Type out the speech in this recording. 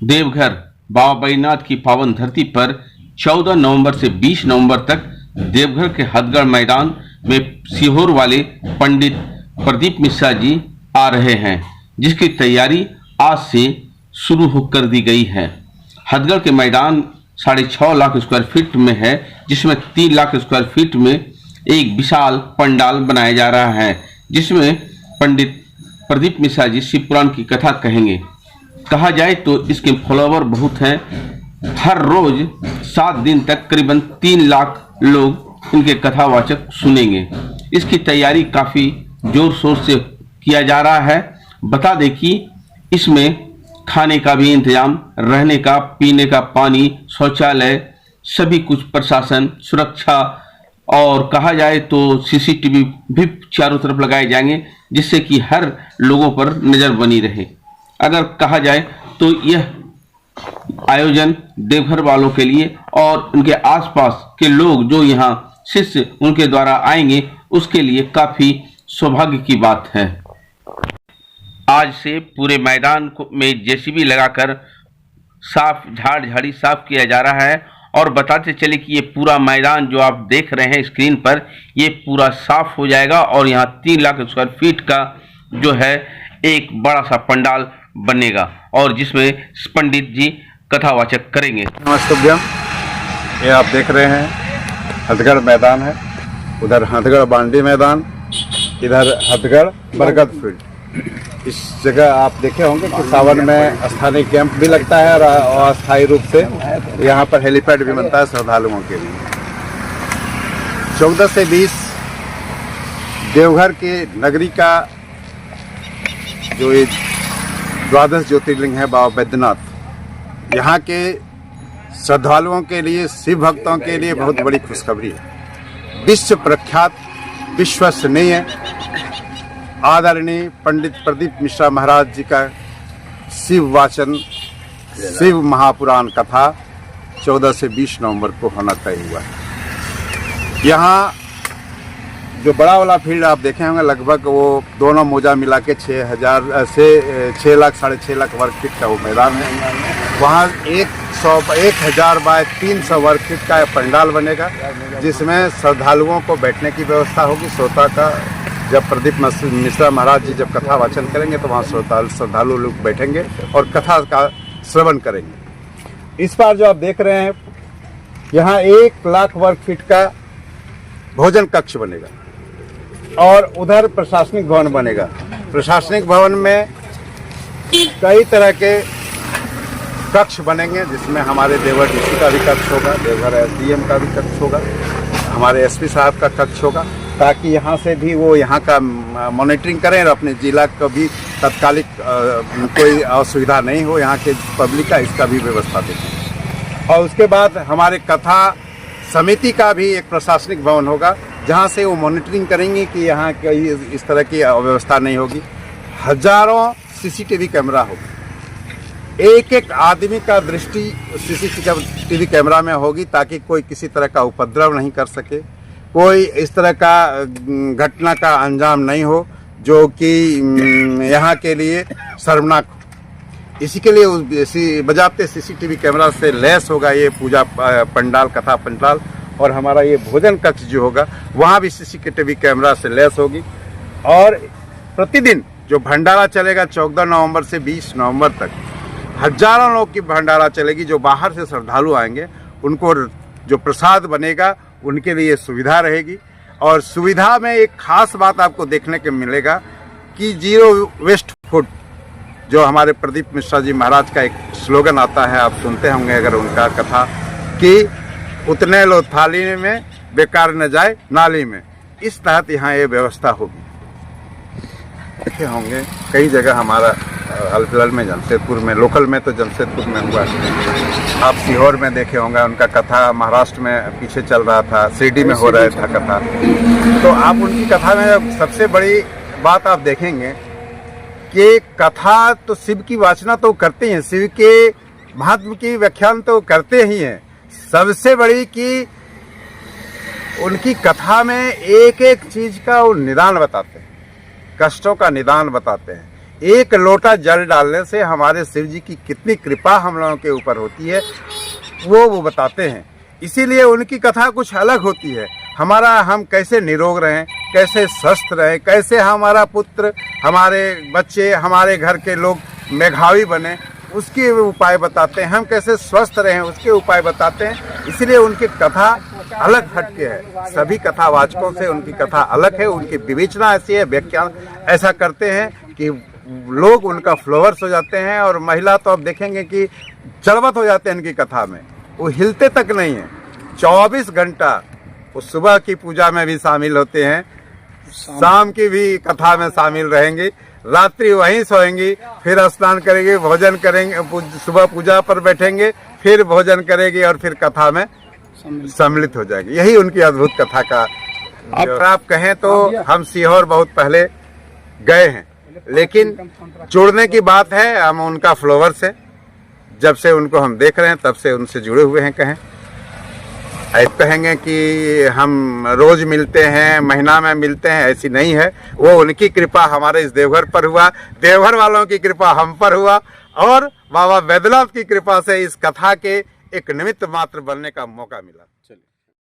देवघर बाबा बैद्यनाथ की पावन धरती पर 14 नवंबर से 20 नवंबर तक देवघर के हथगढ़ मैदान में सीहोर वाले पंडित प्रदीप मिश्रा जी आ रहे हैं, जिसकी तैयारी आज से शुरू कर दी गई है। हथगढ़ के मैदान 6.5 लाख स्क्वायर फीट में है, जिसमें 3 लाख स्क्वायर फीट में एक विशाल पंडाल बनाया जा रहा है, जिसमें पंडित प्रदीप मिश्रा जी शिव पुराण की कथा कहेंगे। कहा जाए तो इसके फॉलोवर बहुत हैं। हर रोज 7 दिन तक करीबन 3 लाख लोग इनके कथावाचक सुनेंगे। इसकी तैयारी काफी जोर शोर से किया जा रहा है। बता दें कि इसमें खाने का भी इंतजाम, रहने का, पीने का पानी, शौचालय, सभी कुछ प्रशासन, सुरक्षा और कहा जाए तो सीसीटीवी भी चारों तरफ लगाए जाएंगे, जिससे कि हर लोगों पर नजर बनी रहे। अगर कहा जाए तो यह आयोजन देवघर वालों के लिए और उनके आसपास के लोग जो यहाँ शिष्य उनके द्वारा आएंगे, उसके लिए काफी सौभाग्य की बात है। आज से पूरे मैदान में जेसीबी लगाकर साफ झाड़ झाड़ी साफ किया जा रहा है। और बताते चले कि ये पूरा मैदान जो आप देख रहे हैं स्क्रीन पर, ये पूरा साफ हो जाएगा और यहाँ 3 लाख स्क्वायर फीट का जो है एक बड़ा सा पंडाल बनेगा और जिसमें पंडित जी कथावाचक करेंगे। नमस्तुभ्यम। ये आप देख रहे हैं हथगढ़ मैदान है, उधर हथगढ़ बांडी मैदान, इधर हथगढ़ बरगद फील्ड। इस जगह आप देखे होंगे कि सावन में स्थानीय कैंप भी लगता है और अस्थायी रूप से यहाँ पर हेलीपैड भी बनता है श्रद्धालुओं के लिए। 14 से 20 देवघर के नगरी का जो ये 12 ज्योतिर्लिंग है बाबा बैद्यनाथ, यहाँ के श्रद्धालुओं के लिए, शिव भक्तों के लिए बहुत बड़ी खुशखबरी है। विश्व प्रख्यात, विश्वसनीय, आदरणीय पंडित प्रदीप मिश्रा महाराज जी का शिव वाचन, शिव महापुराण कथा 14 से 20 नवंबर को होना तय हुआ है। यहाँ जो बड़ा वाला फील्ड आप देखे होंगे, लगभग वो दोनों मोजा मिला के 6 लाख 6.5 लाख वर्ग फीट का वो मैदान है। वहाँ 1000 बाय 300 वर्ग फीट का पंडाल बनेगा, जिसमें श्रद्धालुओं को बैठने की व्यवस्था होगी। श्रोता का जब प्रदीप मिश्रा महाराज जी जब कथा वाचन करेंगे तो वहाँ श्रद्धालु लोग बैठेंगे और कथा का श्रवण करेंगे। इस बार जो आप देख रहे हैं, यहाँ 1 लाख वर्ग फीट का भोजन कक्ष बनेगा और उधर प्रशासनिक भवन बनेगा। प्रशासनिक भवन में कई तरह के कक्ष बनेंगे, जिसमें हमारे देवघर डीसी का भी कक्ष होगा, देवघर एसडीएम का भी कक्ष होगा, हमारे एसपी साहब का कक्ष होगा, ताकि यहाँ से भी वो यहाँ का मॉनिटरिंग करें और अपने जिला को भी तत्कालिक कोई असुविधा नहीं हो यहाँ के पब्लिक का, इसका भी व्यवस्था देखें। और उसके बाद हमारे कथा समिति का भी एक प्रशासनिक भवन होगा, जहाँ से वो मॉनिटरिंग करेंगे कि यहाँ कोई इस तरह की अव्यवस्था नहीं होगी। हजारों सीसीटीवी कैमरा होगा, एक आदमी का दृष्टि सीसीटीवी कैमरा में होगी, ताकि कोई किसी तरह का उपद्रव नहीं कर सके, कोई इस तरह का घटना का अंजाम नहीं हो जो कि यहाँ के लिए शर्मनाक हो। इसी के लिए बजाते सीसीटीवी कैमरा से लैस होगा ये पूजा पंडाल, कथा पंडाल। और हमारा ये भोजन कक्ष जो होगा, वहाँ भी सीसीटीवी कैमरा से लैस होगी। और प्रतिदिन जो भंडारा चलेगा 14 नवंबर से 20 नवंबर तक, हजारों लोग की भंडारा चलेगी। जो बाहर से श्रद्धालु आएंगे, उनको जो प्रसाद बनेगा उनके लिए सुविधा रहेगी। और सुविधा में एक खास बात आपको देखने को मिलेगा कि 0 वेस्ट फूड, जो हमारे प्रदीप मिश्रा जी महाराज का एक स्लोगन आता है, आप सुनते होंगे अगर उनका कथा, कि उतने लो थाली में, बेकार न जाए नाली में। इस तहत यहाँ ये व्यवस्था होगी। देखे होंगे कई जगह हमारा हाल फिलहाल में जमशेदपुर में, लोकल में तो जमशेदपुर में हुआ है। आप सीहोर में देखे होंगे उनका कथा, महाराष्ट्र में पीछे चल रहा था, शिरडी में हो रहा था कथा। तो आप उनकी कथा में सबसे बड़ी बात आप देखेंगे कि कथा तो शिव की वाचना तो करते हैं, शिव के महात्म की व्याख्यान तो करते ही हैं। सबसे बड़ी कि उनकी कथा में एक एक चीज का वो निदान बताते हैं, कष्टों का निदान बताते हैं। एक लोटा जल डालने से हमारे शिव जी की कितनी कृपा हम लोगों के ऊपर होती है वो बताते हैं। इसीलिए उनकी कथा कुछ अलग होती है। हम कैसे निरोग रहें, कैसे स्वस्थ रहें, कैसे हमारा पुत्र, हमारे बच्चे, हमारे घर के लोग मेधावी बने, उसके उपाय बताते हैं। हम कैसे स्वस्थ रहें उसके उपाय बताते हैं। इसलिए उनकी कथा अलग हटके है। सभी कथावाचकों से उनकी कथा अलग है। उनकी विवेचना ऐसी है, व्याख्यान ऐसा करते हैं कि लोग उनका फ्लोवर्स हो जाते हैं। और महिला तो अब देखेंगे कि चरवत हो जाते हैं इनकी कथा में, वो हिलते तक नहीं है। 24 घंटा वो सुबह की पूजा में भी शामिल होते हैं, शाम की भी कथा में शामिल रहेंगी, रात्रि वहीं सोएंगी, फिर स्नान करेंगे, भोजन करेंगे, सुबह पूजा पर बैठेंगे, फिर भोजन करेंगी और फिर कथा में सम्मिलित हो जाएगी। यही उनकी अद्भुत कथा का। अगर आप कहें तो हम सीहोर बहुत पहले गए हैं, लेकिन जुड़ने की बात है, हम उनका फ्लोवर्स है। जब से उनको हम देख रहे हैं तब से उनसे जुड़े हुए हैं। कहेंगे कि हम रोज मिलते हैं, महीना में मिलते हैं, ऐसी नहीं है। वो उनकी कृपा हमारे इस देवघर पर हुआ, देवघर वालों की कृपा हम पर हुआ, और बाबा बैद्यनाथ की कृपा से इस कथा के एक निमित्त मात्र बनने का मौका मिला।